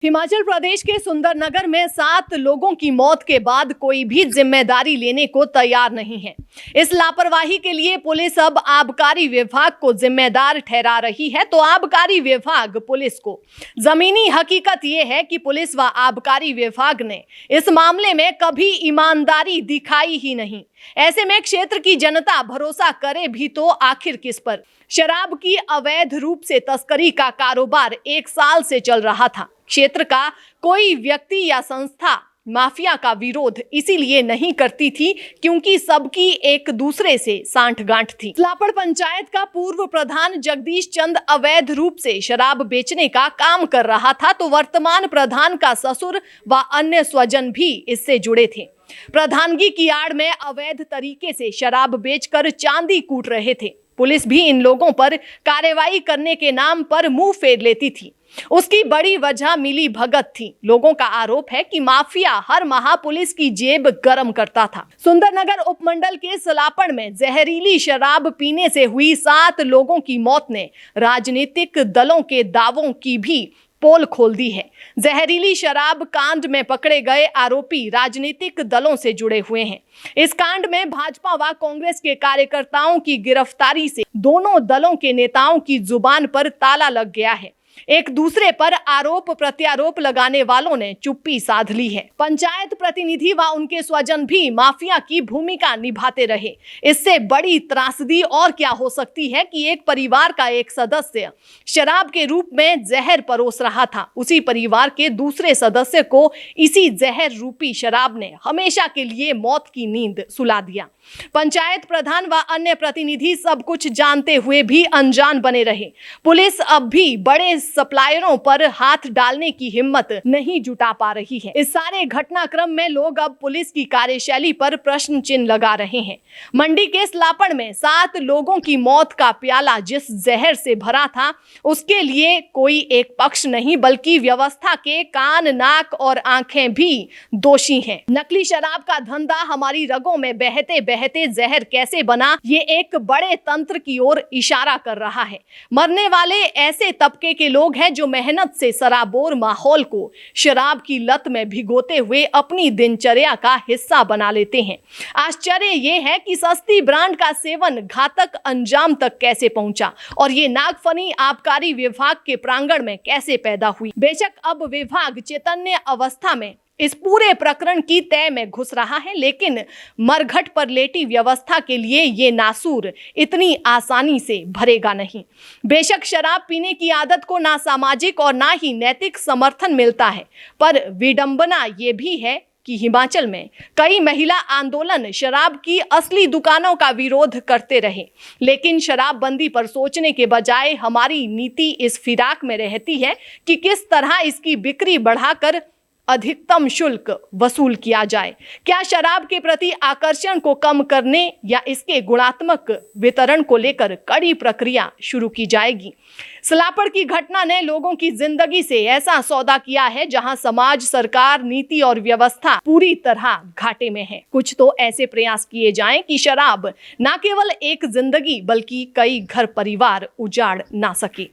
हिमाचल प्रदेश के सुंदरनगर में 7 लोगों की मौत के बाद कोई भी जिम्मेदारी लेने को तैयार नहीं है। इस लापरवाही के लिए पुलिस अब आबकारी विभाग को जिम्मेदार ठहरा रही है। तो आबकारी विभाग पुलिस को, जमीनी हकीकत यह है कि पुलिस व आबकारी विभाग ने इस मामले में कभी ईमानदारी दिखाई ही नहीं। ऐसे में क्षेत्र की जनता भरोसा करे भी तो आखिर किस पर। शराब की अवैध रूप से तस्करी का कारोबार 1 साल से चल रहा था। क्षेत्र का कोई व्यक्ति या संस्था माफिया का विरोध इसीलिए नहीं करती थी क्योंकि सबकी एक दूसरे से सांठगांठ थी। लापड़ पंचायत का पूर्व प्रधान जगदीश चंद अवैध रूप से शराब बेचने का काम कर रहा था, तो वर्तमान प्रधान का ससुर व अन्य स्वजन भी इससे जुड़े थे। प्रधानगी की आड़ में अवैध तरीके से शराब बेचकर चांदी कूट रहे थे। पुलिस भी इन लोगों पर कार्रवाई करने के नाम पर मुंह फेर लेती थी। उसकी बड़ी वजह मिली भगत थी। लोगों का आरोप है कि माफिया हर माह पुलिस की जेब गरम करता था। सुंदरनगर उपमंडल के सलापड़ में जहरीली शराब पीने से हुई 7 लोगों की मौत ने राजनीतिक दलों के दावों की भी पोल खोल दी है। जहरीली शराब कांड में पकड़े गए आरोपी राजनीतिक दलों से जुड़े हुए हैं। इस कांड में भाजपा व कांग्रेस के कार्यकर्ताओं की गिरफ्तारी से दोनों दलों के नेताओं की जुबान पर ताला लग गया है। एक दूसरे पर आरोप प्रत्यारोप लगाने वालों ने चुप्पी साध ली है। पंचायत प्रतिनिधि व उनके स्वजन भी माफिया की भूमिका निभाते रहे। इससे बड़ी त्रासदी और क्या हो सकती है कि एक परिवार का एक सदस्य शराब के रूप में जहर परोस रहा था। उसी परिवार के दूसरे सदस्य को इसी जहर रूपी शराब ने हमेशा के लिए मौत की नींद सुला दिया। पंचायत प्रधान व अन्य प्रतिनिधि सब कुछ जानते हुए भी अनजान बने रहे। पुलिस अब भी बड़े सप्लायरों पर हाथ डालने की हिम्मत नहीं जुटा पा रही है। इस सारे घटनाक्रम में लोग अब पुलिस की कार्यशैली पर प्रश्न चिन्ह लगा रहे हैं। मंडी के सलापड़ में 7 लोगों की मौत का प्याला जिस जहर से भरा था, उसके लिए कोई एक पक्ष नहीं बल्कि व्यवस्था के कान, नाक और आंखें भी दोषी हैं। नकली शराब का धंधा हमारी रगों में बहते बहते जहर कैसे बना, ये एक बड़े तंत्र की ओर इशारा कर रहा है। मरने वाले ऐसे तबके के लोग हैं जो मेहनत से शराबोर माहौल को शराब की लत में भिगोते हुए अपनी दिनचर्या का हिस्सा बना लेते हैं। आश्चर्य ये है कि सस्ती ब्रांड का सेवन घातक अंजाम तक कैसे पहुंचा और ये नागफनी आबकारी विभाग के प्रांगण में कैसे पैदा हुई। बेशक अब विभाग चैतन्य अवस्था में इस पूरे प्रकरण की तय में घुस रहा है, लेकिन मरघट पर लेटी व्यवस्था के लिए ये नासूर इतनी आसानी से भरेगा नहीं। बेशक शराब पीने की आदत को ना सामाजिक और ना ही नैतिक समर्थन मिलता है, पर विडंबना ये भी है कि हिमाचल में कई महिला आंदोलन शराब की असली दुकानों का विरोध करते रहे, लेकिन शराबबंदी पर सोचने के बजाय हमारी नीति इस फिराक में रहती है कि किस तरह इसकी बिक्री बढ़ाकर अधिकतम शुल्क वसूल किया जाए। क्या शराब के प्रति आकर्षण को कम करने या इसके गुणात्मक वितरण को लेकर कड़ी प्रक्रिया शुरू की जाएगी। सलापड़ की घटना ने लोगों की जिंदगी से ऐसा सौदा किया है जहां समाज, सरकार, नीति और व्यवस्था पूरी तरह घाटे में है। कुछ तो ऐसे प्रयास किए जाएं कि शराब न केवल एक जिंदगी बल्कि कई घर परिवार उजाड़ ना सके।